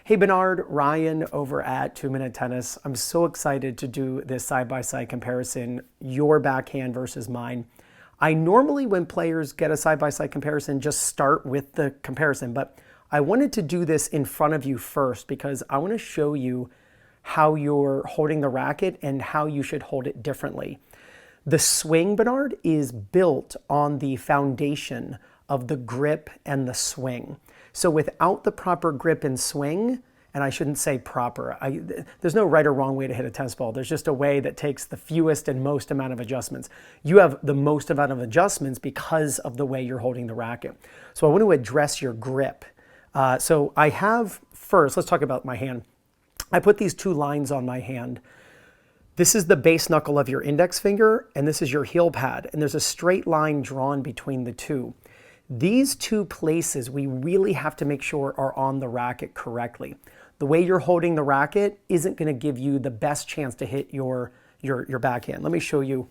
Hey Bernard, Ryan over at 2 Minute Tennis. I'm so excited to do this side-by-side comparison, your backhand versus mine. I normally, when players get a side-by-side comparison, just start with the comparison, but I wanted to do this in front of you first because I want to show you how you're holding the racket and how you should hold it differently. The swing, Bernard, is built on the foundation of the grip and the swing. So without the proper grip and swing, and I shouldn't say proper, there's no right or wrong way to hit a tennis ball. There's just a way that takes the fewest and most amount of adjustments. You have the most amount of adjustments because of the way you're holding the racket. So I want to address your grip. So I have first, let's talk about my hand. I put these two lines on my hand. This is the base knuckle of your index finger, and this is your heel pad. And there's a straight line drawn between the two. These two places we really have to make sure are on the racket correctly. The way you're holding the racket isn't going to give you the best chance to hit your backhand. Let me show you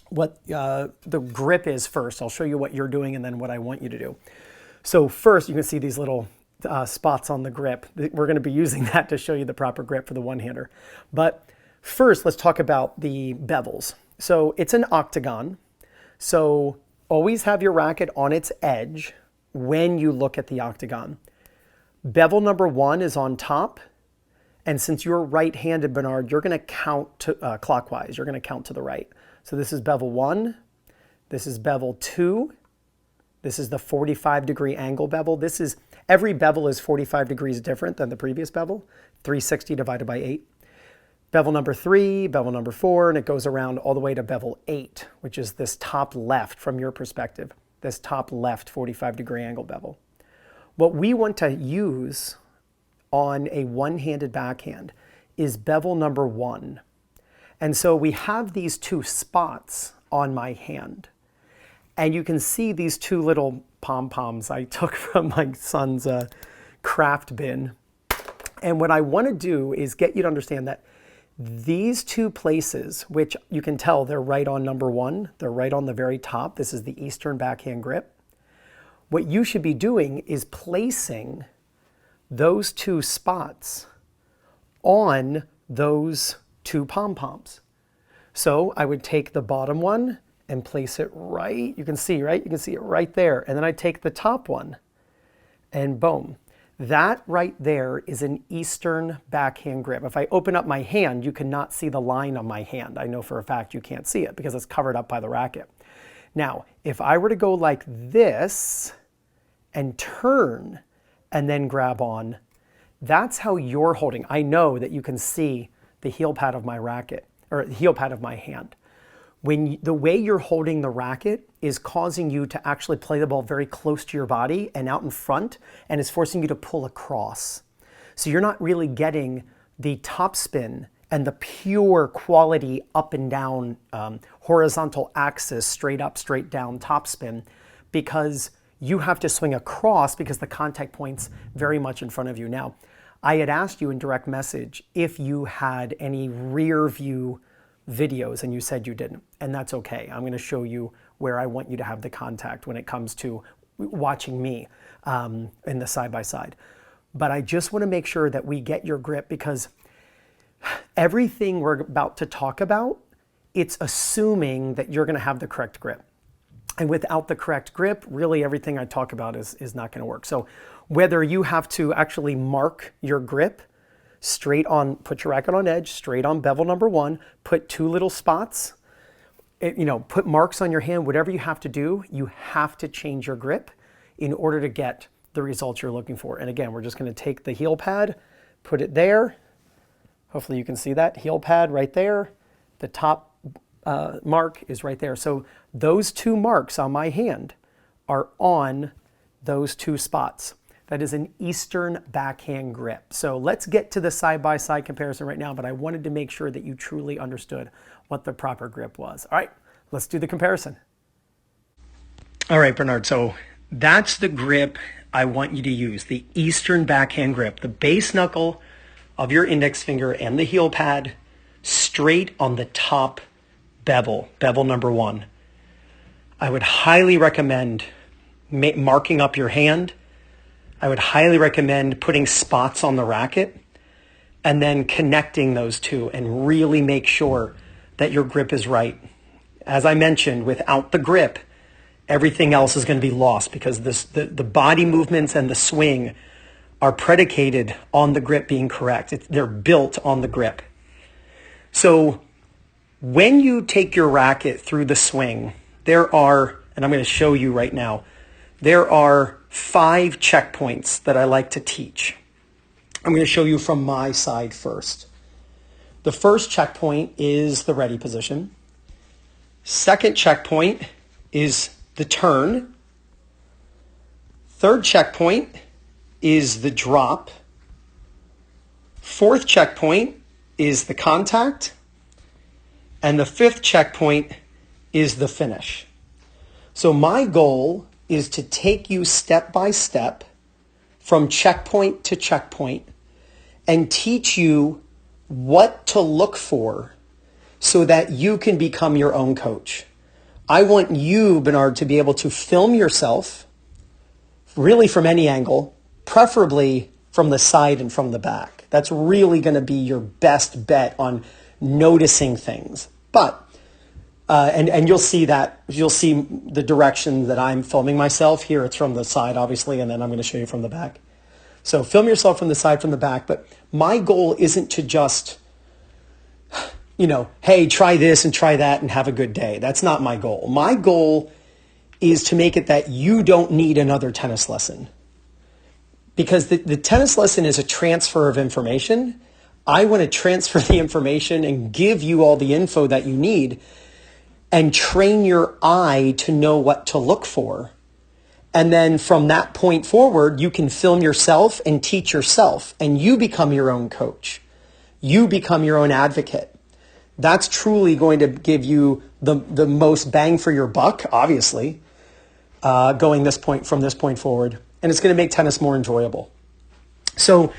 what the grip is first. I'll show you what you're doing and then what I want you to do. So first, you can see these little spots on the grip. We're going to be using that to show you the proper grip for the one-hander. But first, let's talk about the bevels. So it's an octagon. So always have your racket on its edge when you look at the octagon. Bevel number 1 is on top. And since you're right-handed, Bernard, you're going to count to, clockwise. You're going to count to the right. So this is bevel 1. This is bevel 2. This is the 45-degree angle bevel. Every bevel is 45 degrees different than the previous bevel. 360 divided by 8. Bevel number 3, bevel number 4, and it goes around all the way to bevel 8, which is this top left from your perspective, this top left 45-degree angle bevel. What we want to use on a one-handed backhand is bevel number 1. And so we have these two spots on my hand. And you can see these two little pom-poms I took from my son's craft bin. And what I want to do is get you to understand that these two places, which you can tell they're right on number 1, they're right on the very top. This is the Eastern backhand grip. What you should be doing is placing those two spots on those two pom-poms. So I would take the bottom one and place it right, you can see, right? You can see it right there. And then I take the top one and boom. That right there is an Eastern backhand grip. If I open up my hand, you cannot see the line on my hand. I know for a fact you can't see it because it's covered up by the racket. Now, if I were to go like this and turn and then grab on, that's how you're holding. I know that you can see the heel pad of my racket, or the heel pad of my hand. The way you're holding the racket is causing you to actually play the ball very close to your body and out in front, and is forcing you to pull across. So you're not really getting the top spin and the pure quality up and down horizontal axis, straight up, straight down top spin, because you have to swing across because the contact point's very much in front of you. Now, I had asked you in direct message if you had any rear view videos, and you said you didn't, and that's okay. I'm going to show you where I want you to have the contact when it comes to watching me in the side-by-side. But I just want to make sure that we get your grip, because everything we're about to talk about, it's assuming that you're going to have the correct grip. And without the correct grip, really everything I talk about is not going to work. So whether you have to actually mark your grip straight on, put your racket on edge, straight on bevel number 1, put two little spots, put marks on your hand, whatever you have to do, you have to change your grip in order to get the results you're looking for. And again, we're just going to take the heel pad, put it there. Hopefully you can see that heel pad right there. The top mark is right there. So those two marks on my hand are on those two spots. That is an Eastern backhand grip. So let's get to the side-by-side comparison right now, but I wanted to make sure that you truly understood what the proper grip was. All right, let's do the comparison. All right, Bernard, so that's the grip I want you to use, the Eastern backhand grip, the base knuckle of your index finger and the heel pad straight on the top bevel number 1. I would highly recommend marking up your hand I would highly recommend putting spots on the racket and then connecting those two and really make sure that your grip is right. As I mentioned, without the grip, everything else is going to be lost because the body movements and the swing are predicated on the grip being correct. They're built on the grip. So when you take your racket through the swing, there are, and I'm going to show you right now, there are 5 checkpoints that I like to teach. I'm going to show you from my side first. The first checkpoint is the ready position. Second checkpoint is the turn. Third checkpoint is the drop. Fourth checkpoint is the contact. And the fifth checkpoint is the finish. So my goal is to take you step by step from checkpoint to checkpoint and teach you what to look for so that you can become your own coach. I want you, Bernard, to be able to film yourself really from any angle, preferably from the side and from the back. That's really going to be your best bet on noticing things. But, and you'll see the direction that I'm filming myself. Here it's from the side, obviously, and then I'm going to show you from the back. So film yourself from the side, from the back. But my goal isn't to just, hey, try this and try that and have a good day. That's not my goal. My goal is to make it that you don't need another tennis lesson. Because the tennis lesson is a transfer of information. I want to transfer the information and give you all the info that you need and train your eye to know what to look for. And then from that point forward, you can film yourself and teach yourself, and you become your own coach. You become your own advocate. That's truly going to give you the most bang for your buck, obviously, from this point forward. And it's going to make tennis more enjoyable. So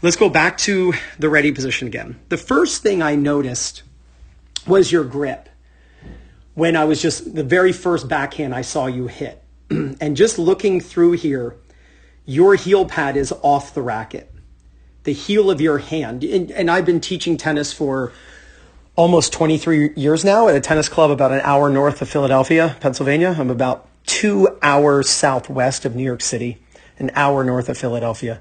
let's go back to the ready position again. The first thing I noticed was your grip. When I was the very first backhand I saw you hit. And just looking through here, your heel pad is off the racket. The heel of your hand. And I've been teaching tennis for almost 23 years now at a tennis club about an hour north of Philadelphia, Pennsylvania. I'm about 2 hours southwest of New York City, an hour north of Philadelphia.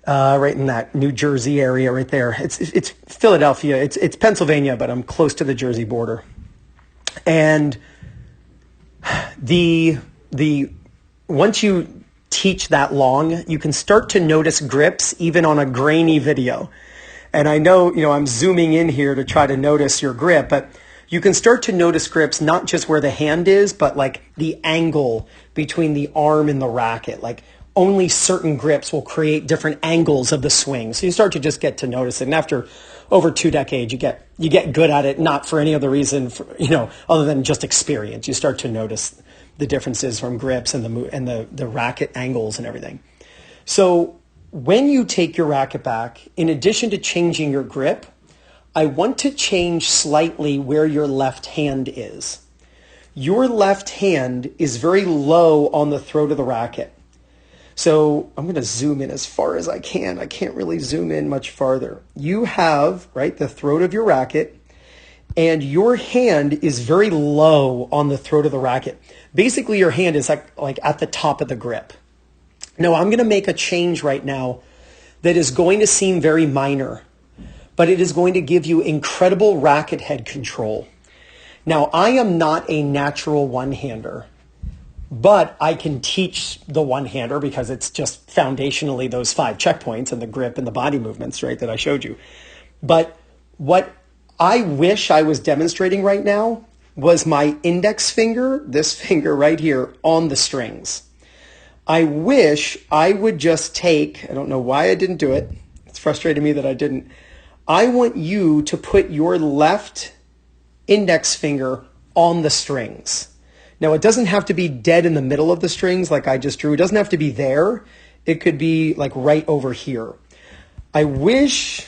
Right in that New Jersey area right there. It's Philadelphia. It's Pennsylvania, but I'm close to the Jersey border. And once you teach that long, you can start to notice grips even on a grainy video. And I know, I'm zooming in here to try to notice your grip, but you can start to notice grips not just where the hand is, but like the angle between the arm and the racket. Like only certain grips will create different angles of the swing. So you start to just get to notice it. And after over 2 decades, you get good at it, not for any other reason, other than just experience. You start to notice the differences from grips and the racket angles and everything. So when you take your racket back, in addition to changing your grip, I want to change slightly where your left hand is. Your left hand is very low on the throat of the racket. So I'm going to zoom in as far as I can. I can't really zoom in much farther. You have, the throat of your racket, and your hand is very low on the throat of the racket. Basically, your hand is like at the top of the grip. Now, I'm going to make a change right now that is going to seem very minor, but it is going to give you incredible racket head control. Now, I am not a natural one-hander, but I can teach the one-hander because it's just foundationally those 5 checkpoints and the grip and the body movements, that I showed you. But what I wish I was demonstrating right now was my index finger, this finger right here, on the strings. I wish I would just take, I don't know why I didn't do it. It's frustrating me that I didn't. I want you to put your left index finger on the strings. Now, it doesn't have to be dead in the middle of the strings like I just drew. It doesn't have to be there. It could be like right over here. I wish,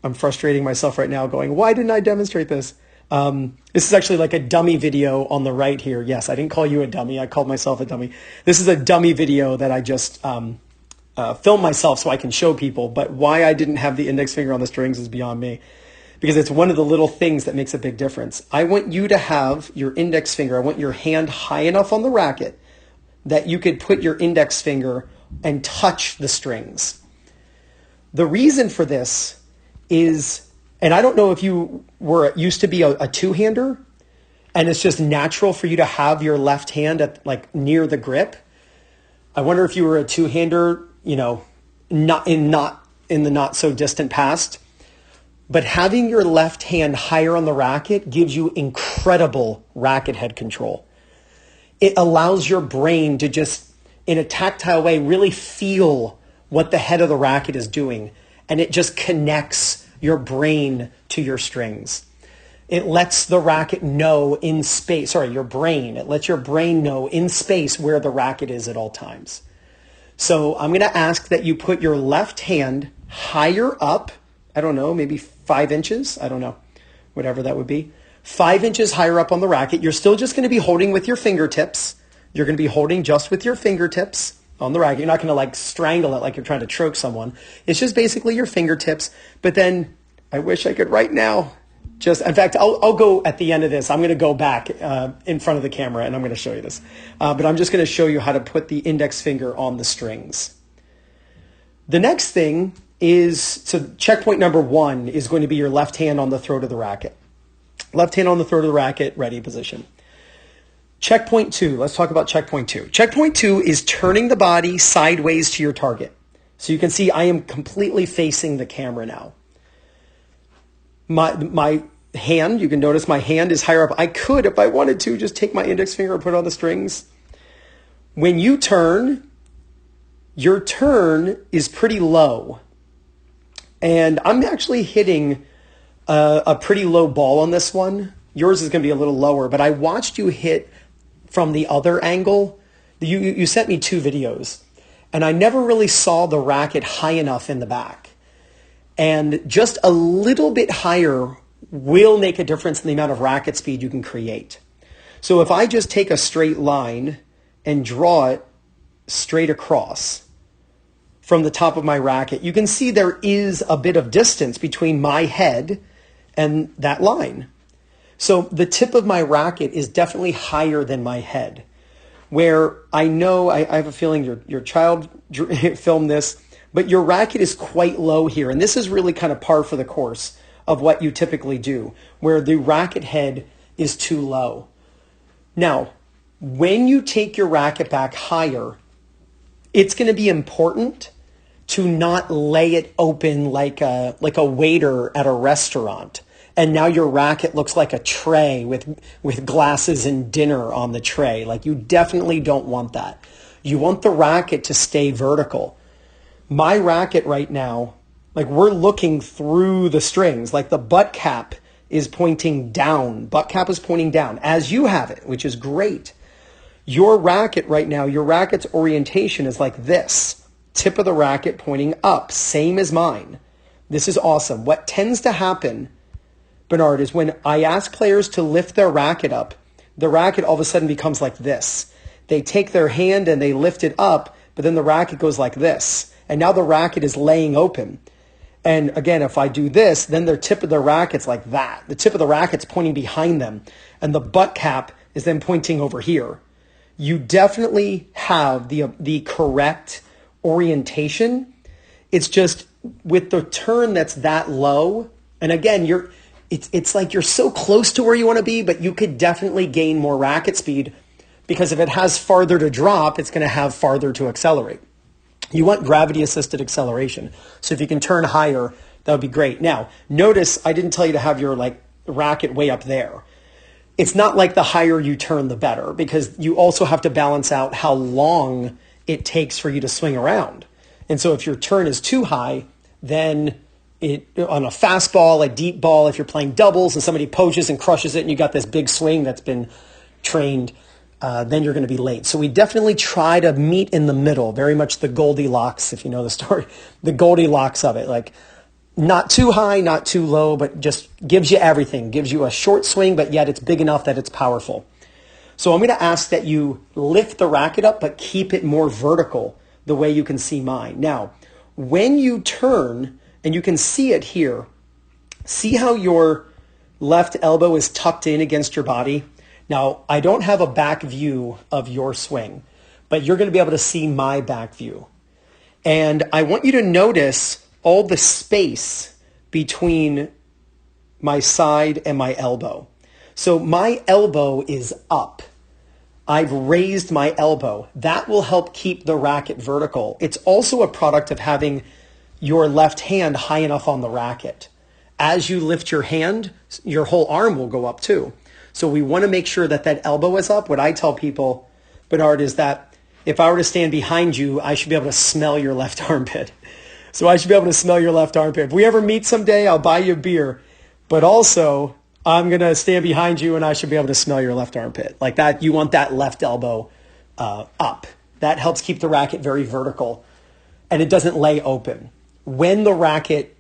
I'm frustrating myself right now going, why didn't I demonstrate this? This is actually like a dummy video on the right here. Yes, I didn't call you a dummy. I called myself a dummy. This is a dummy video that I just film myself so I can show people, but why I didn't have the index finger on the strings is beyond me, because it's one of the little things that makes a big difference. I want you to have your index finger, I want your hand high enough on the racket that you could put your index finger and touch the strings. The reason for this is, and I don't know if you used to be a two-hander, and it's just natural for you to have your left hand at like near the grip. I wonder if you were a two-hander, not in the not so distant past. But having your left hand higher on the racket gives you incredible racket head control. It allows your brain to just, in a tactile way, really feel what the head of the racket is doing. And it just connects your brain to your strings. It lets the racket know in space, your brain. It lets your brain know in space where the racket is at all times. So I'm going to ask that you put your left hand higher up. I don't know, maybe 5 inches. I don't know, whatever that would be. 5 inches higher up on the racket. You're still just going to be holding with your fingertips. You're going to be holding just with your fingertips on the racket. You're not going to like strangle it like you're trying to choke someone. It's just basically your fingertips. But then I wish I could right now. In fact, I'll go at the end of this. I'm going to go back in front of the camera and I'm going to show you this. But I'm just going to show you how to put the index finger on the strings. The next thing is, so checkpoint number 1 is going to be your left hand on the throat of the racket. Left hand on the throat of the racket, ready position. Checkpoint 2, let's talk about checkpoint 2. Checkpoint 2 is turning the body sideways to your target. So you can see I am completely facing the camera now. My hand, you can notice my hand is higher up. I could, if I wanted to, just take my index finger and put it on the strings. When you turn, your turn is pretty low. And I'm actually hitting a pretty low ball on this one. Yours is going to be a little lower, but I watched you hit from the other angle. You sent me 2 videos, and I never really saw the racket high enough in the back. And just a little bit higher will make a difference in the amount of racket speed you can create. So if I just take a straight line and draw it straight across from the top of my racket, you can see there is a bit of distance between my head and that line. So the tip of my racket is definitely higher than my head. Where I know, I have a feeling your child filmed this, but your racket is quite low here. And this is really kind of par for the course of what you typically do, where the racket head is too low. Now, when you take your racket back higher, it's going to be important to not lay it open like a waiter at a restaurant. And now your racket looks like a tray with glasses and dinner on the tray. Like, you definitely don't want that. You want the racket to stay vertical. My racket right now, like, we're looking through the strings, like the butt cap is pointing down. Butt cap is pointing down as you have it, which is great. Your racket right now, your racket's orientation is like this. Tip of the racket pointing up, same as mine. This is awesome. What tends to happen, Bernard, is when I ask players to lift their racket up, the racket all of a sudden becomes like this. They take their hand and they lift it up, but then the racket goes like this. And now the racket is laying open. And again, if I do this, then the tip of the racket's like that. The tip of the racket's pointing behind them. And the butt cap is then pointing over here. You definitely have the correct orientation. It's just with the turn that's that low. And again, it's like you're so close to where you want to be, but you could definitely gain more racket speed, because if it has farther to drop, it's going to have farther to accelerate. You want gravity-assisted acceleration. So if you can turn higher, that would be great. Now, notice I didn't tell you to have your racket way up there. It's not like the higher you turn, the better, because you also have to balance out how long it takes for you to swing around. And so if your turn is too high, then on a fastball, a deep ball, if you're playing doubles and somebody poaches and crushes it and you got this big swing that's been trained, then you're going to be late. So we definitely try to meet in the middle, very much the Goldilocks, if you know the story, the Goldilocks of it. Like, not too high, not too low, but just gives you everything. Gives you a short swing, but yet it's big enough that it's powerful. So I'm going to ask that you lift the racket up, but keep it more vertical the way you can see mine. Now, when you turn, and you can see it here, see how your left elbow is tucked in against your body? Now, I don't have a back view of your swing, but you're going to be able to see my back view. And I want you to notice all the space between my side and my elbow. So my elbow is up. I've raised my elbow. That will help keep the racket vertical. It's also a product of having your left hand high enough on the racket. As you lift your hand, your whole arm will go up too. So we want to make sure that that elbow is up. What I tell people, Bernard, is that if I were to stand behind you, I should be able to smell your left armpit. So I should be able to smell your left armpit. If we ever meet someday, I'll buy you a beer. But also, I'm going to stand behind you and I should be able to smell your left armpit. Like that, you want that left elbow up. That helps keep the racket very vertical and it doesn't lay open. When the racket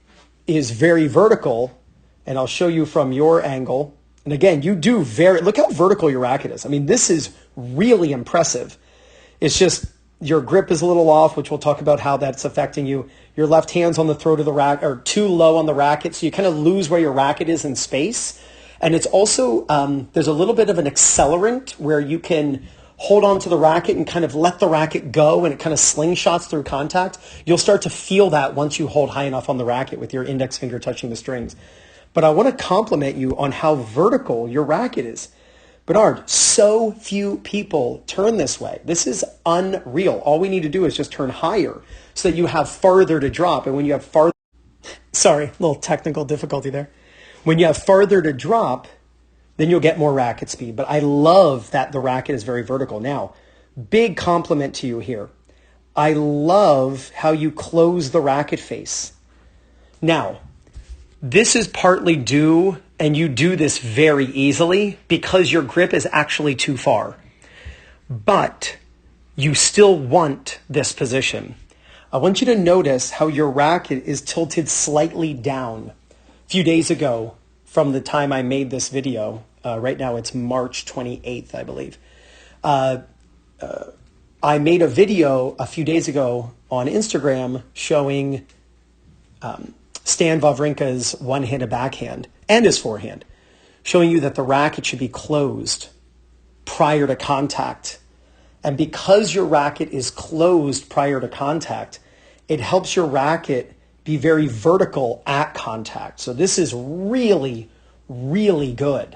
is very vertical, and I'll show you from your angle, and again, you do look how vertical your racket is. I mean, this is really impressive. It's just your grip is a little off, which we'll talk about how that's affecting you. Your left hand's on the throat of the racket, or too low on the racket, so you kind of lose where your racket is in space. And it's also, there's a little bit of an accelerant where you can hold on to the racket and kind of let the racket go and it kind of slingshots through contact. You'll start to feel that once you hold high enough on the racket with your index finger touching the strings. But I want to compliment you on how vertical your racket is. Bernard, so few people turn this way. This is unreal. All we need to do is just turn higher so that you have farther to drop. And when you have farther, sorry, a little technical difficulty there. When you have farther to drop, then you'll get more racket speed. But I love that the racket is very vertical. Now, big compliment to you here. I love how you close the racket face. Now, this is partly due, and you do this very easily, because your grip is actually too far. But you still want this position. I want you to notice how your racket is tilted slightly down. A few days ago, from the time I made this video, right now it's March 28th, I believe. I made a video a few days ago on Instagram showing Stan Wawrinka's one-handed backhand and his forehand, showing you that the racket should be closed prior to contact. And because your racket is closed prior to contact, it helps your racket be very vertical at contact. So this is really, really good.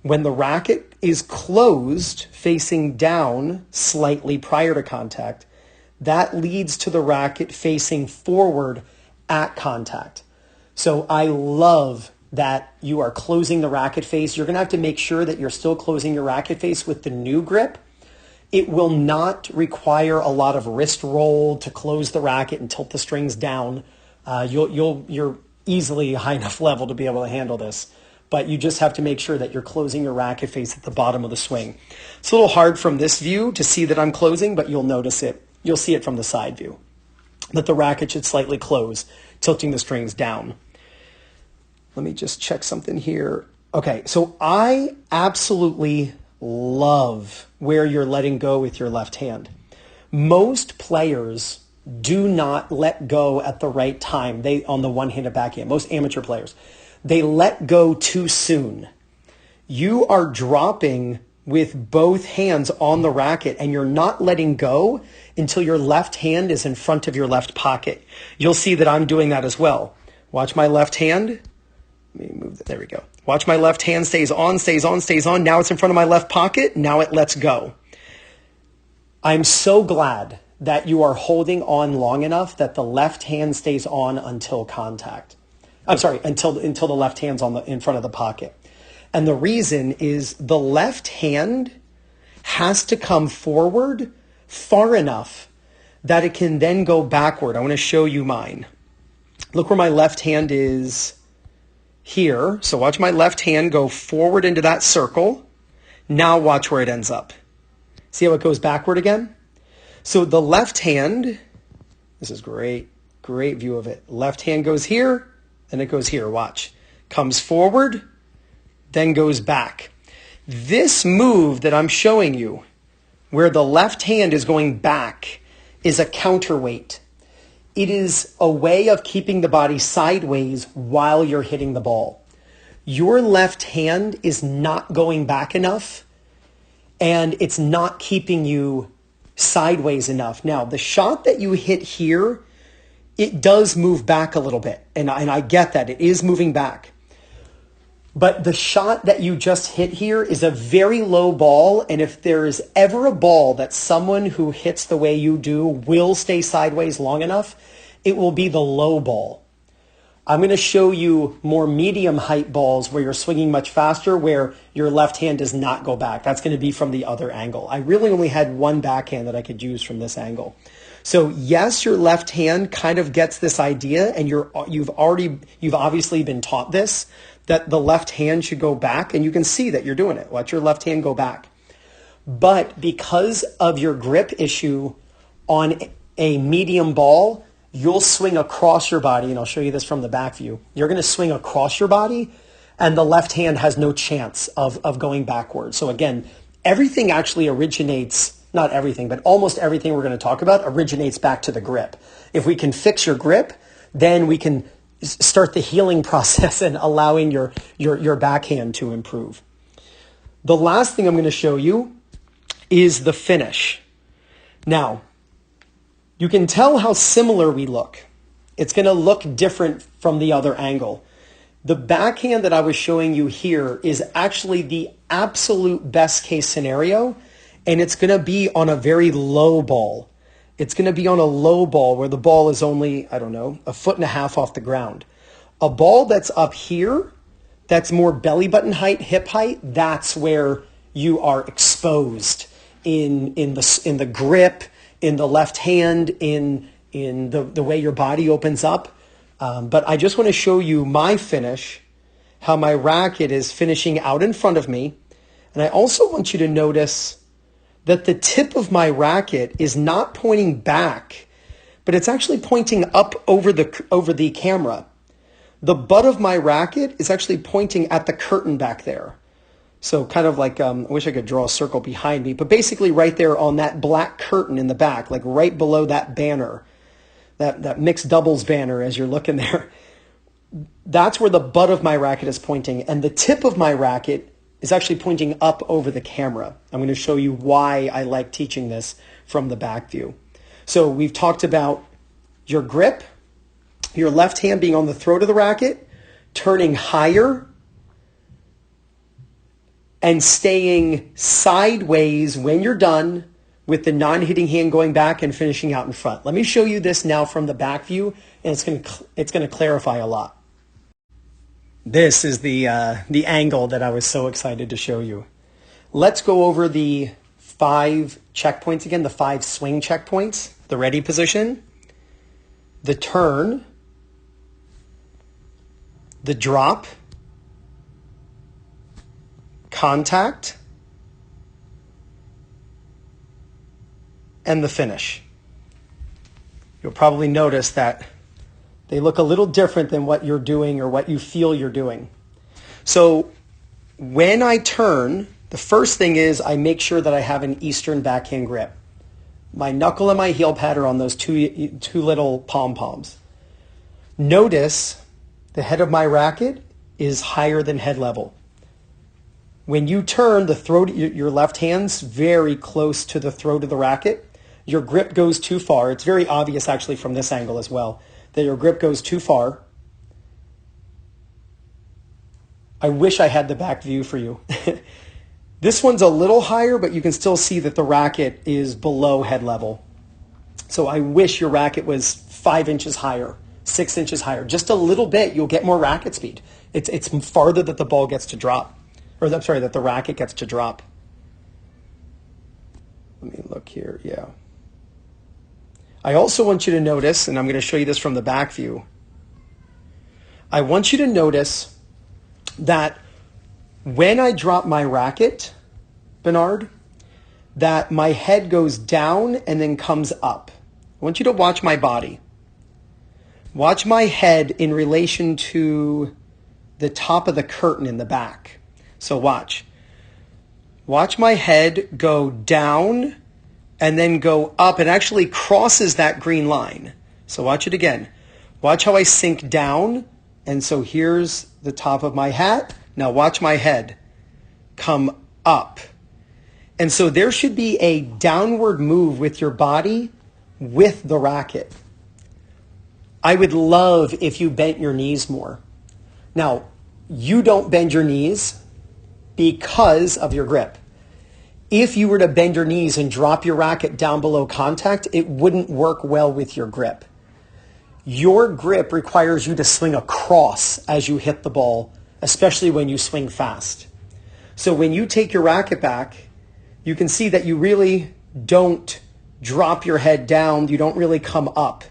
When the racket is closed, facing down slightly prior to contact, that leads to the racket facing forward at contact. So I love that you are closing the racket face. You're going to have to make sure that you're still closing your racket face with the new grip. It will not require a lot of wrist roll to close the racket and tilt the strings down. You're easily a high enough level to be able to handle this. But you just have to make sure that you're closing your racket face at the bottom of the swing. It's a little hard from this view to see that I'm closing, but you'll notice it. You'll see it from the side view, that the racket should slightly close, tilting the strings down. Let me just check something here. Okay, so I absolutely love where you're letting go with your left hand. Most players do not let go at the right time. On the one-handed backhand, most amateur players, they let go too soon. You are dropping with both hands on the racket and you're not letting go until your left hand is in front of your left pocket. You'll see that I'm doing that as well. Watch my left hand. Let me move that. There we go. Watch my left hand stays on, stays on, stays on. Now it's in front of my left pocket. Now it lets go. I'm so glad that you are holding on long enough that the left hand stays on until contact. I'm sorry, until the left hand's in front of the pocket. And the reason is the left hand has to come forward far enough that it can then go backward. I want to show you mine. Look where my left hand is here. So watch my left hand go forward into that circle. Now watch where it ends up. See how it goes backward again? So the left hand, this is great, great view of it. Left hand goes here, and it goes here. Watch. Comes forward, then goes back. This move that I'm showing you, where the left hand is going back, is a counterweight. It is a way of keeping the body sideways while you're hitting the ball. Your left hand is not going back enough, and it's not keeping you sideways enough. Now, the shot that you hit here, it does move back a little bit, and I get that. It is moving back. But the shot that you just hit here is a very low ball, and if there is ever a ball that someone who hits the way you do will stay sideways long enough, it will be the low ball. I'm going to show you more medium height balls where you're swinging much faster, where your left hand does not go back. That's going to be from the other angle. I really only had one backhand that I could use from this angle. So yes, your left hand kind of gets this idea, and you've obviously been taught this, that the left hand should go back, and you can see that you're doing it. Let your left hand go back. But because of your grip issue on a medium ball, you'll swing across your body, and I'll show you this from the back view. You're going to swing across your body, and the left hand has no chance of going backwards. So again, everything actually originates, not everything, but almost everything we're going to talk about originates back to the grip. If we can fix your grip, then we can start the healing process and allowing your backhand to improve. The last thing I'm going to show you is the finish. Now, you can tell how similar we look. It's going to look different from the other angle. The backhand that I was showing you here is actually the absolute best case scenario, and it's going to be on a very low ball. It's going to be on a low ball where the ball is only, I don't know, 1.5 feet off the ground. A ball that's up here, that's more belly button height, hip height, that's where you are exposed in the grip, in the left hand, in the way your body opens up. But I just want to show you my finish, how my racket is finishing out in front of me. And I also want you to notice that the tip of my racket is not pointing back, but it's actually pointing up over the camera. The butt of my racket is actually pointing at the curtain back there. So kind of like, I wish I could draw a circle behind me, but basically right there on that black curtain in the back, like right below that banner, that mixed doubles banner as you're looking there. That's where the butt of my racket is pointing, and the tip of my racket is actually pointing up over the camera. I'm going to show you why I like teaching this from the back view. So we've talked about your grip, your left hand being on the throat of the racket, turning higher, and staying sideways when you're done with the non-hitting hand going back and finishing out in front. Let me show you this now from the back view, and it's going to clarify a lot. This is the angle that I was so excited to show you. Let's go over the 5 checkpoints again, the 5 swing checkpoints. The ready position, the turn, the drop, contact, and the finish. You'll probably notice that they look a little different than what you're doing or what you feel you're doing. So when I turn, the first thing is I make sure that I have an Eastern backhand grip. My knuckle and my heel pad are on those two little pom-poms. Notice the head of my racket is higher than head level. When you turn, the throat, your left hand's very close to the throat of the racket. Your grip goes too far. It's very obvious actually from this angle as well, that your grip goes too far. I wish I had the back view for you. This one's a little higher, but you can still see that the racket is below head level. So I wish your racket was 5 inches higher, 6 inches higher. Just a little bit, you'll get more racket speed. It's farther that the ball gets to drop. Or I'm sorry, that the racket gets to drop. Let me look here, yeah. I also want you to notice, and I'm going to show you this from the back view. I want you to notice that when I drop my racket, Bernard, that my head goes down and then comes up. I want you to watch my body. Watch my head in relation to the top of the curtain in the back. So watch. Watch my head go down and then go up. It actually crosses that green line. So watch it again. Watch how I sink down. And so here's the top of my hat. Now watch my head come up. And so there should be a downward move with your body with the racket. I would love if you bent your knees more. Now, you don't bend your knees because of your grip. If you were to bend your knees and drop your racket down below contact, it wouldn't work well with your grip. Your grip requires you to swing across as you hit the ball, especially when you swing fast. So when you take your racket back, you can see that you really don't drop your head down. You don't really come up.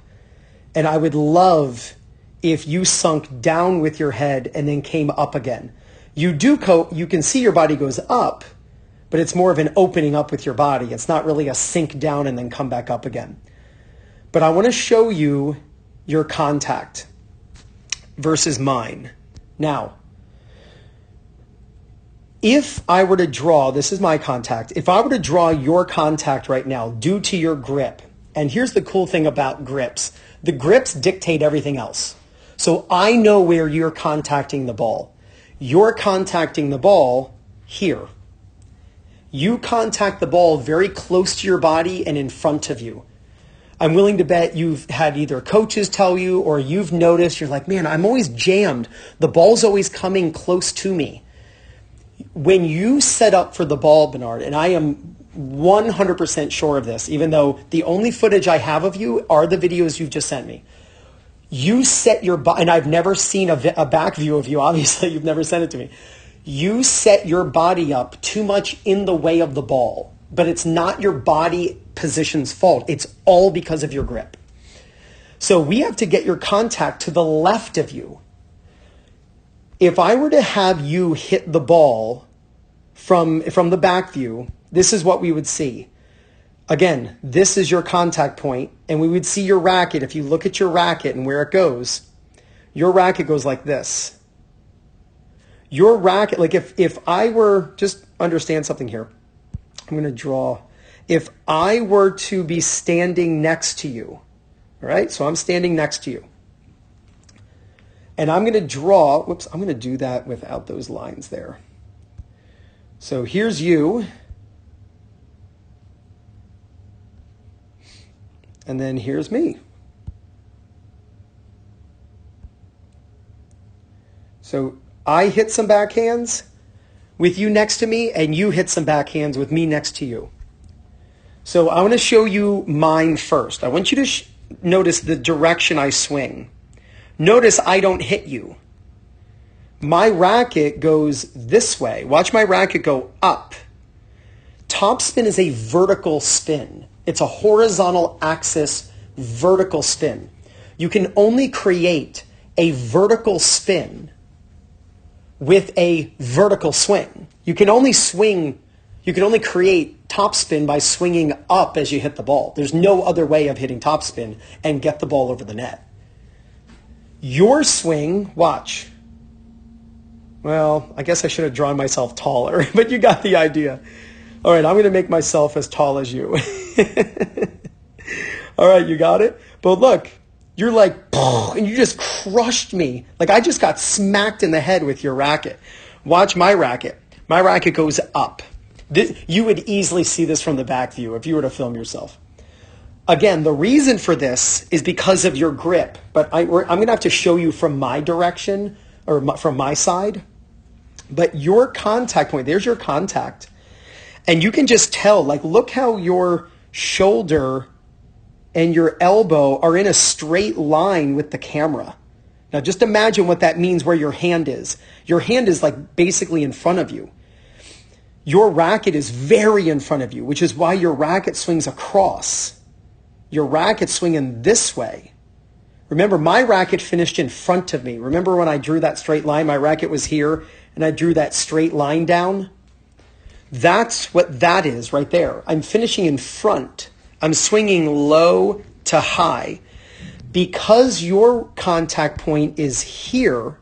And I would love if you sunk down with your head and then came up again. You can see your body goes up, but it's more of an opening up with your body. It's not really a sink down and then come back up again. But I want to show you your contact versus mine. Now, if I were to draw, this is my contact, if I were to draw your contact right now due to your grip, and here's the cool thing about grips, the grips dictate everything else. So I know where you're contacting the ball. You're contacting the ball here. You contact the ball very close to your body and in front of you. I'm willing to bet you've had either coaches tell you or you've noticed, you're like, man, I'm always jammed. The ball's always coming close to me. When you set up for the ball, Bernard, and I am 100% sure of this, even though the only footage I have of you are the videos you've just sent me. You set your body, and I've never seen a back view of you, obviously, you've never sent it to me. You set your body up too much in the way of the ball, but it's not your body position's fault. It's all because of your grip. So we have to get your contact to the left of you. If I were to have you hit the ball from the back view, this is what we would see. Again, this is your contact point, and we would see your racket. If you look at your racket and where it goes, your racket goes like this. Your racket, like if I were, just understand something here. I'm going to draw. If I were to be standing next to you, all right? So I'm standing next to you. And I'm going to draw, I'm going to do that without those lines there. So here's you. And then here's me. So I hit some backhands with you next to me, and you hit some backhands with me next to you. So I want to show you mine first. I want you to notice the direction I swing. Notice I don't hit you. My racket goes this way. Watch my racket go up. Topspin is a vertical spin. It's a horizontal axis vertical spin. You can only create a vertical spin with a vertical swing. You can only create topspin by swinging up as you hit the ball. There's no other way of hitting topspin and get the ball over the net. Your swing, watch. Well, I guess I should have drawn myself taller, but you got the idea. All right, I'm going to make myself as tall as you. All right, you got it? But look, you're like, and you just crushed me. Like I just got smacked in the head with your racket. Watch my racket. My racket goes up. You would easily see this from the back view if you were to film yourself. Again, the reason for this is because of your grip, but I'm going to have to show you from my direction or from my side. But your contact point, there's your contact. And you can just tell, like, look how your shoulder and your elbow are in a straight line with the camera. Now, just imagine what that means where your hand is. Your hand is like basically in front of you. Your racket is very in front of you, which is why your racket swings across. Your racket swinging this way. Remember, my racket finished in front of me. Remember when I drew that straight line? My racket was here, and I drew that straight line down. That's what that is right there. I'm finishing in front. I'm swinging low to high. Because your contact point is here,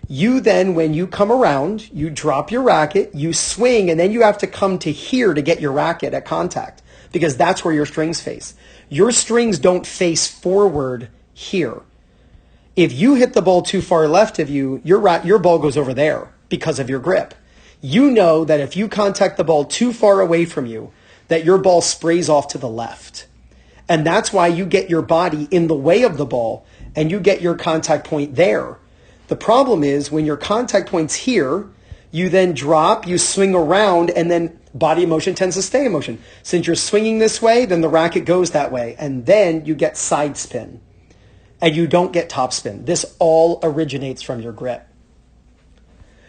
you then, when you come around, you drop your racket, you swing, and then you have to come to here to get your racket at contact. because that's where your strings face. Your strings don't face forward here. If you hit the ball too far left of you, your ball goes over there because of your grip. You know that if you contact the ball too far away from you, that your ball sprays off to the left. And that's why you get your body in the way of the ball and you get your contact point there. The problem is when your contact point's here, you then drop, you swing around, and then body motion tends to stay in motion. Since you're swinging this way, then the racket goes that way. And then you get side spin. And you don't get topspin. This all originates from your grip.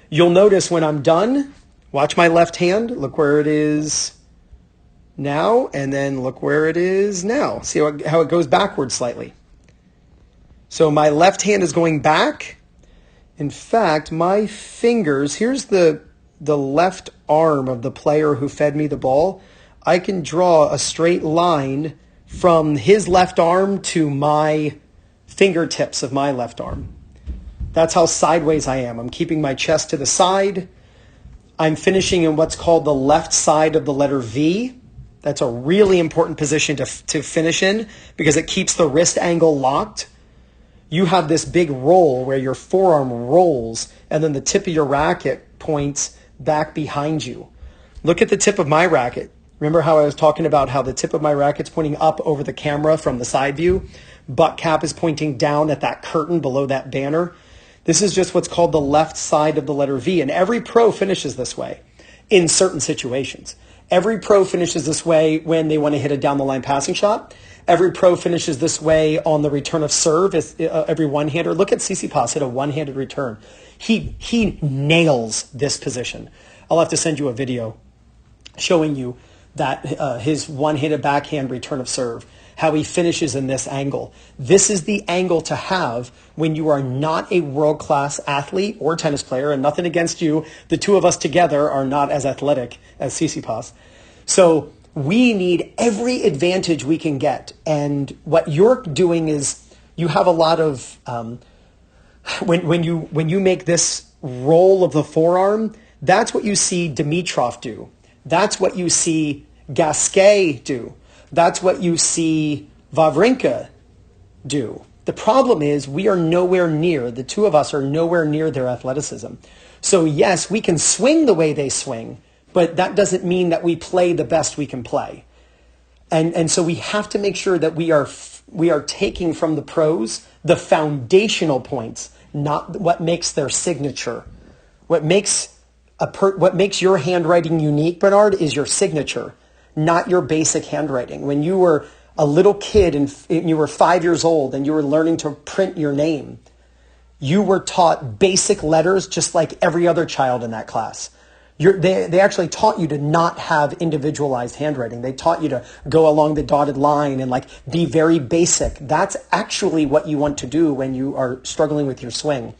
You'll notice when I'm done, watch my left hand, look where it is now, and then look where it is now. See how it goes backwards slightly. So my left hand is going back. In fact, my fingers, here's the left arm of the player who fed me the ball. I can draw a straight line from his left arm to my fingertips of my left arm. That's how sideways I am. I'm keeping my chest to the side. I'm finishing in what's called the left side of the letter V. That's a really important position to finish in because it keeps the wrist angle locked. You have this big roll where your forearm rolls and then the tip of your racket points back behind you. Look at the tip of my racket. Remember how I was talking about how the tip of my racket's pointing up over the camera from the side view? Butt cap is pointing down at that curtain below that banner. This is just what's called the left side of the letter V. And every pro finishes this way in certain situations. Every pro finishes this way when they want to hit a down the line passing shot. Every pro finishes this way on the return of serve. Every one-hander. Look at Tsitsipas hit a one-handed return. He nails this position. I'll have to send you a video showing you that his one-handed backhand return of serve, how he finishes in this angle. This is the angle to have when you are not a world-class athlete or tennis player, and nothing against you. The two of us together are not as athletic as Tsitsipas. So we need every advantage we can get. And what you're doing is you have a lot of, when you make this roll of the forearm, that's what you see Dimitrov do. That's what you see Gasquet do. That's what you see Wawrinka do. The problem is we are nowhere near, the two of us are nowhere near their athleticism. So yes, we can swing the way they swing, but that doesn't mean that we play the best we can play. And so we have to make sure that we are taking from the pros the foundational points, not what makes their signature. What makes your handwriting unique, Bernard, is your signature, not your basic handwriting. When you were a little kid and you were 5 years old and you were learning to print your name, you were taught basic letters just like every other child in that class. They actually taught you to not have individualized handwriting. They taught you to go along the dotted line and be very basic. That's actually what you want to do when you are struggling with your swing.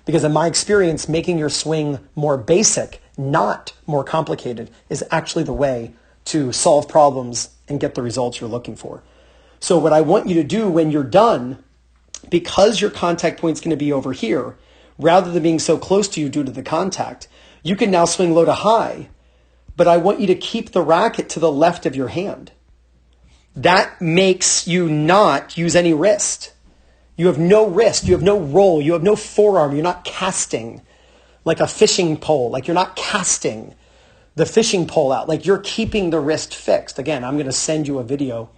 Because in my experience, making your swing more basic, not more complicated, is actually the way to solve problems and get the results you're looking for. So what I want you to do when you're done, because your contact point's going to be over here, rather than being so close to you due to the contact, you can now swing low to high, but I want you to keep the racket to the left of your hand. That makes you not use any wrist. You have no wrist, you have no roll, you have no forearm, you're not casting like a fishing pole, like you're not casting the fishing pole out, like you're keeping the wrist fixed. Again, I'm going to send you a video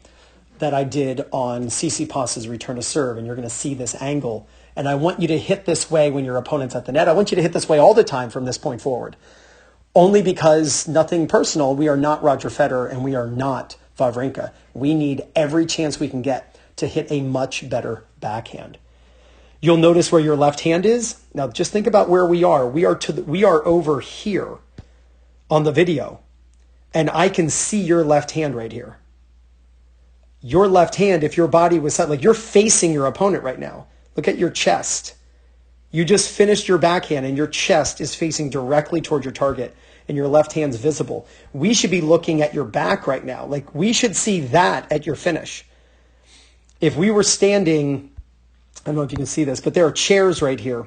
that I did on Tsitsipas's return to serve, and you're going to see this angle. And I want you to hit this way when your opponent's at the net. I want you to hit this way all the time from this point forward. Only because, nothing personal, we are not Roger Federer and we are not Wawrinka. We need every chance we can get to hit a much better backhand. You'll notice where your left hand is. Now just think about where we are. We are over here on the video. And I can see your left hand right here. Your left hand, if your body was set, like you're facing your opponent right now. Look at your chest. You just finished your backhand and your chest is facing directly toward your target and your left hand's visible. We should be looking at your back right now. Like we should see that at your finish. If we were standing, I don't know if you can see this, but there are chairs right here.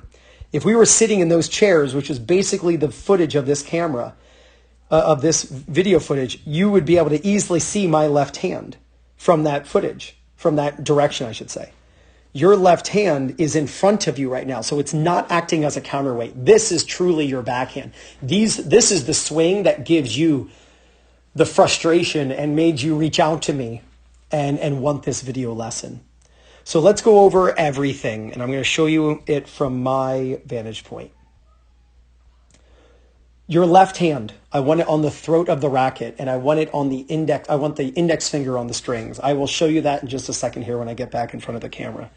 If we were sitting in those chairs, which is basically the footage of this camera, of this video footage, you would be able to easily see my left hand from that footage, from that direction, I should say. Your left hand is in front of you right now, so it's not acting as a counterweight. This is truly your backhand. This is the swing that gives you the frustration and made you reach out to me and want this video lesson. So let's go over everything, and I'm going to show you it from my vantage point. Your left hand, I want it on the throat of the racket, and I want it on the index. I want the index finger on the strings. I will show you that in just a second here when I get back in front of the camera.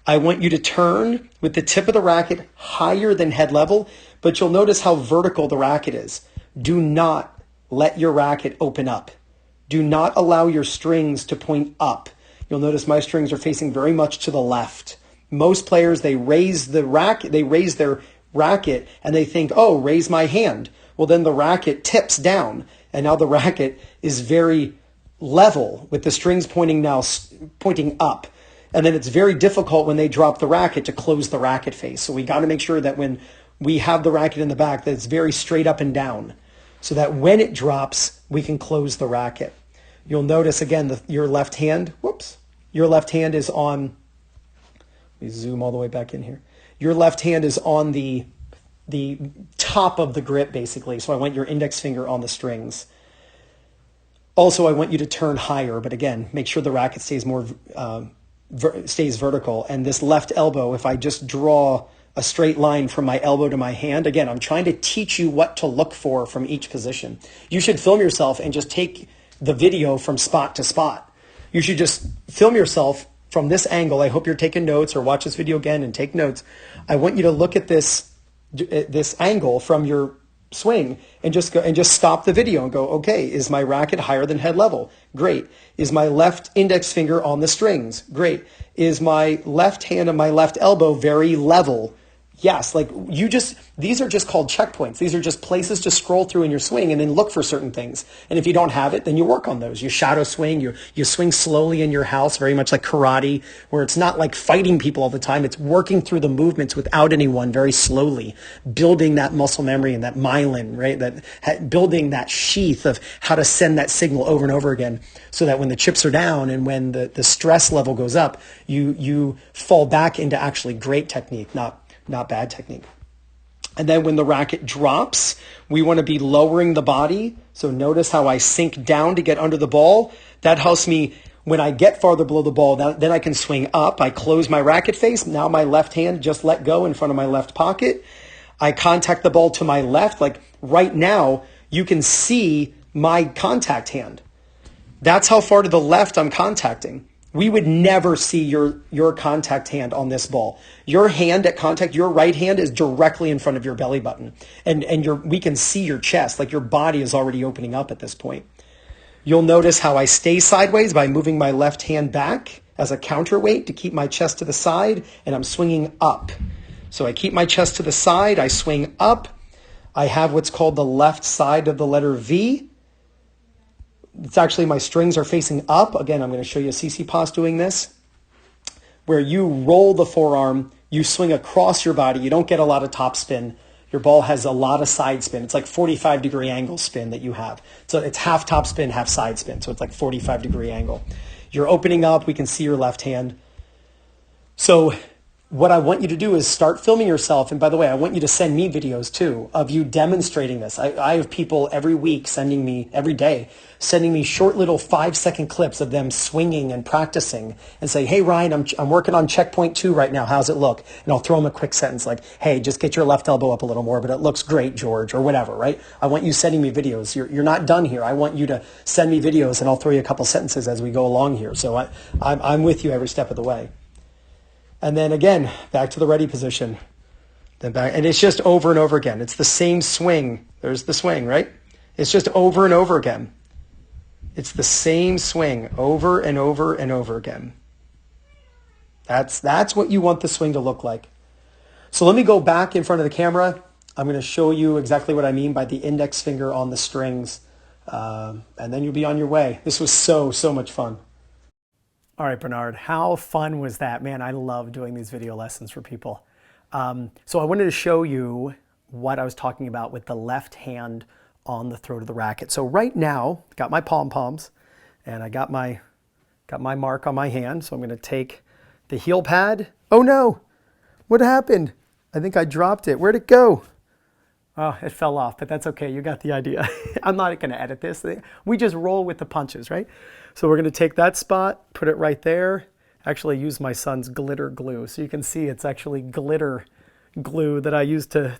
I want you to turn with the tip of the racket higher than head level, but you'll notice how vertical the racket is. Do not let your racket open up. Do not allow your strings to point up. You'll notice my strings are facing very much to the left. Most players, they raise their racket and they think, oh, raise my hand. Well, then the racket tips down, and now the racket is very level with the strings pointing up. And then it's very difficult when they drop the racket to close the racket face. So we got to make sure that when we have the racket in the back, that it's very straight up and down, so that when it drops, we can close the racket. You'll notice again, your left hand, your left hand is on, let me zoom all the way back in here. Your left hand is on the top of the grip, basically. So I want your index finger on the strings. Also, I want you to turn higher, but again, make sure the racket stays stays vertical. And this left elbow, if I just draw a straight line from my elbow to my hand, again, I'm trying to teach you what to look for from each position. You should film yourself and just take the video from spot to spot. You should just film yourself from this angle. I hope you're taking notes, or watch this video again and take notes. I want you to look at this angle from your swing and just stop the video and go, okay, is my racket higher than head level? Great. Is my left index finger on the strings? Great. Is my left hand and my left elbow very level? Yes, these are just called checkpoints. These are just places to scroll through in your swing and then look for certain things. And if you don't have it, then you work on those. You shadow swing, you swing slowly in your house, very much like karate, where it's not like fighting people all the time. It's working through the movements without anyone very slowly, building that muscle memory and that myelin, right? Building that sheath of how to send that signal over and over again, so that when the chips are down and when the stress level goes up, you fall back into actually great technique, not bad technique. And then when the racket drops, we want to be lowering the body. So notice how I sink down to get under the ball. That helps me when I get farther below the ball. Then I can swing up. I close my racket face. Now my left hand just let go in front of my left pocket. I contact the ball to my left. Like right now, you can see my contact hand. That's how far to the left I'm contacting. We would never see your contact hand on this ball. Your hand at contact, your right hand is directly in front of your belly button. And we can see your chest, like your body is already opening up at this point. You'll notice how I stay sideways by moving my left hand back as a counterweight to keep my chest to the side, and I'm swinging up. So I keep my chest to the side, I swing up. I have what's called the left side of the letter V. It's actually my strings are facing up. Again, I'm going to show you a CC Pos doing this, where you roll the forearm, you swing across your body. You don't get a lot of top spin. Your ball has a lot of side spin. It's like 45-degree angle spin that you have. So it's half top spin, half side spin. So it's like 45-degree angle. You're opening up. We can see your left hand. So what I want you to do is start filming yourself. And by the way, I want you to send me videos too of you demonstrating this. I have people every week every day, sending me short little 5-second clips of them swinging and practicing and say, hey, Ryan, I'm working on checkpoint 2 right now. How's it look? And I'll throw them a quick sentence like, hey, just get your left elbow up a little more, but it looks great, George, or whatever, right? I want you sending me videos. You're not done here. I want you to send me videos, and I'll throw you a couple sentences as we go along here. So I'm with you every step of the way. And then again, back to the ready position. Then back, and it's just over and over again. It's the same swing. There's the swing, right? It's just over and over again. It's the same swing over and over and over again. That's what you want the swing to look like. So let me go back in front of the camera. I'm going to show you exactly what I mean by the index finger on the strings. And then you'll be on your way. This was so much fun. All right, Bernard, how fun was that? Man, I love doing these video lessons for people. So I wanted to show you what I was talking about with the left hand on the throat of the racket. So right now, got my pom-poms, and I got my mark on my hand. So I'm going to take the heel pad. Oh no, what happened? I think I dropped it. Where'd it go? Oh, it fell off, but that's okay. You got the idea. I'm not going to edit this. We just roll with the punches, right? So we're going to take that spot, put it right there. Actually, use my son's glitter glue. So you can see it's actually glitter glue that I used to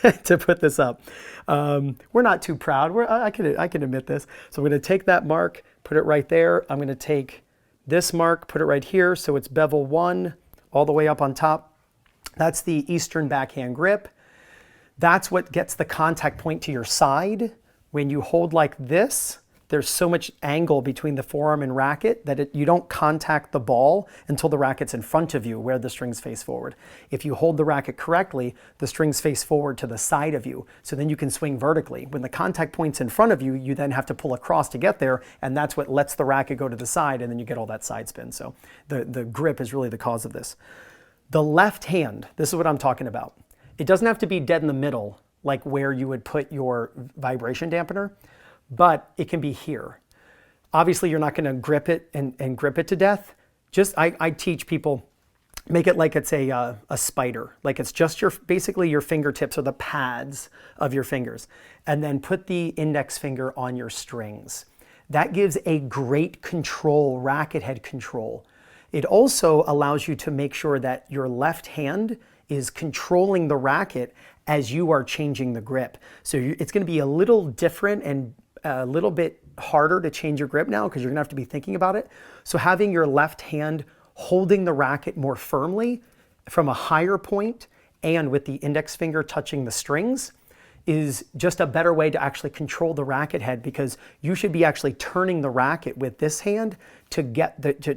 put this up. We're not too proud. I can admit this. So I'm going to take that mark, put it right there. I'm going to take this mark, put it right here. So it's bevel 1 all the way up on top. That's the Eastern backhand grip. That's what gets the contact point to your side. When you hold like this, there's so much angle between the forearm and racket that you don't contact the ball until the racket's in front of you where the strings face forward. If you hold the racket correctly, the strings face forward to the side of you. So then you can swing vertically. When the contact point's in front of you, you then have to pull across to get there, and that's what lets the racket go to the side, and then you get all that side spin. So the grip is really the cause of this. The left hand, this is what I'm talking about. It doesn't have to be dead in the middle, like where you would put your vibration dampener, but it can be here. Obviously, you're not going to grip it and grip it to death. I teach people, make it like it's a spider, like it's just basically your fingertips or the pads of your fingers, and then put the index finger on your strings. That gives a great control, racket head control. It also allows you to make sure that your left hand is controlling the racket as you are changing the grip. So it's going to be a little different and a little bit harder to change your grip now because you're going to have to be thinking about it. So having your left hand holding the racket more firmly from a higher point and with the index finger touching the strings is just a better way to actually control the racket head, because you should be actually turning the racket with this hand to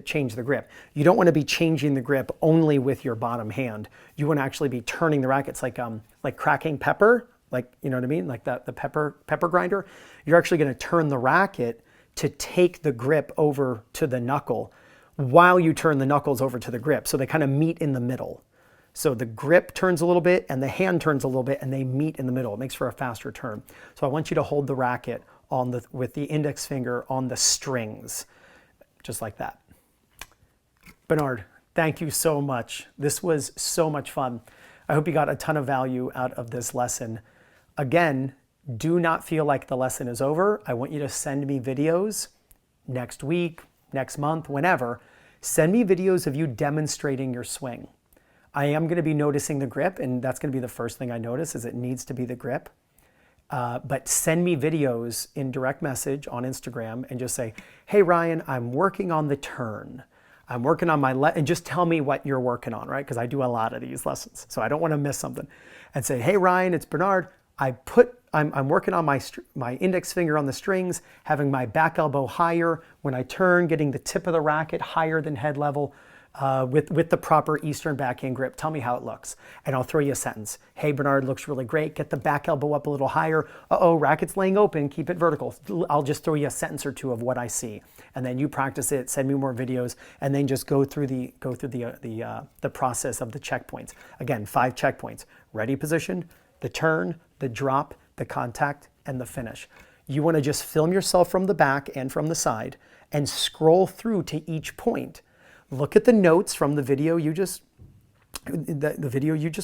change the grip. You don't want to be changing the grip only with your bottom hand. You want to actually be turning the racket. It's like cracking pepper, like, you know what I mean? Like the pepper grinder. You're actually going to turn the racket to take the grip over to the knuckle while you turn the knuckles over to the grip. So they kind of meet in the middle. So the grip turns a little bit and the hand turns a little bit and they meet in the middle. It makes for a faster turn. So I want you to hold the racket with the index finger on the strings, just like that. Bernard, thank you so much. This was so much fun. I hope you got a ton of value out of this lesson. Again, do not feel like the lesson is over. I want you to send me videos next week, next month, whenever. Send me videos of you demonstrating your swing. I am going to be noticing the grip, and that's going to be the first thing I notice, is it needs to be the grip. But send me videos in direct message on Instagram and just say, hey, Ryan, I'm working on the turn. I'm working on and just tell me what you're working on, right? Because I do a lot of these lessons, so I don't want to miss something. And say, hey, Ryan, it's Bernard. I'm working on my index finger on the strings, having my back elbow higher when I turn, getting the tip of the racket higher than head level. With the proper Eastern backhand grip. Tell me how it looks. And I'll throw you a sentence. Hey, Bernard, looks really great. Get the back elbow up a little higher. Uh-oh, racket's laying open. Keep it vertical. I'll just throw you a sentence or two of what I see. And then you practice it, send me more videos, and then just go through the process of the checkpoints. Again, 5 checkpoints. Ready position, the turn, the drop, the contact, and the finish. You want to just film yourself from the back and from the side and scroll through to each point. Look at the notes from the video you just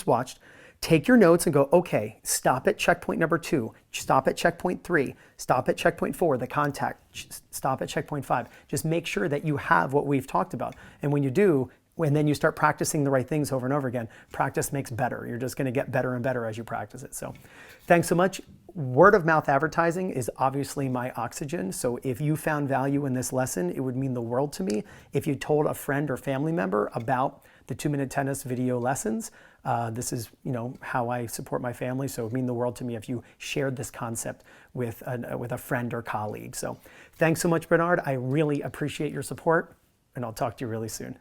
watched. Take your notes and go, okay, stop at checkpoint number 2, stop at checkpoint 3, stop at checkpoint 4, the contact, stop at checkpoint 5. Just make sure that you have what we've talked about. And when you do, and then you start practicing the right things over and over again, practice makes better. You're just going to get better and better as you practice it. So thanks so much. Word of mouth advertising is obviously my oxygen. So if you found value in this lesson, it would mean the world to me. If you told a friend or family member about the 2-Minute Tennis video lessons, this is how I support my family. So it would mean the world to me if you shared this concept with a friend or colleague. So thanks so much, Bernard. I really appreciate your support, and I'll talk to you really soon.